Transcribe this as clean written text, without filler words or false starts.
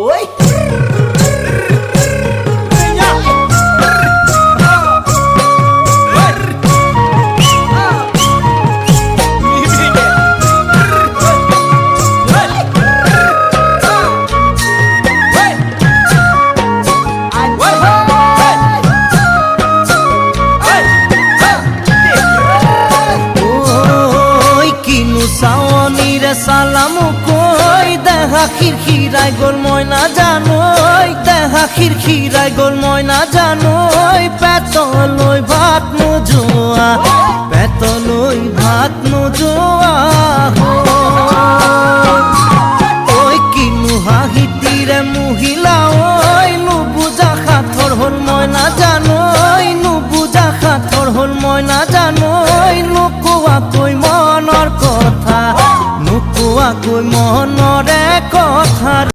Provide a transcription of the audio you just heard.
ওই সালাম কই দেখা খিরখিরাই গোল ময়না জানোই দেখা খিরখিরাই গোল ময়না জানোই পেতলই ভাত নোজোয়া পেতলই ভাত নোজোয়া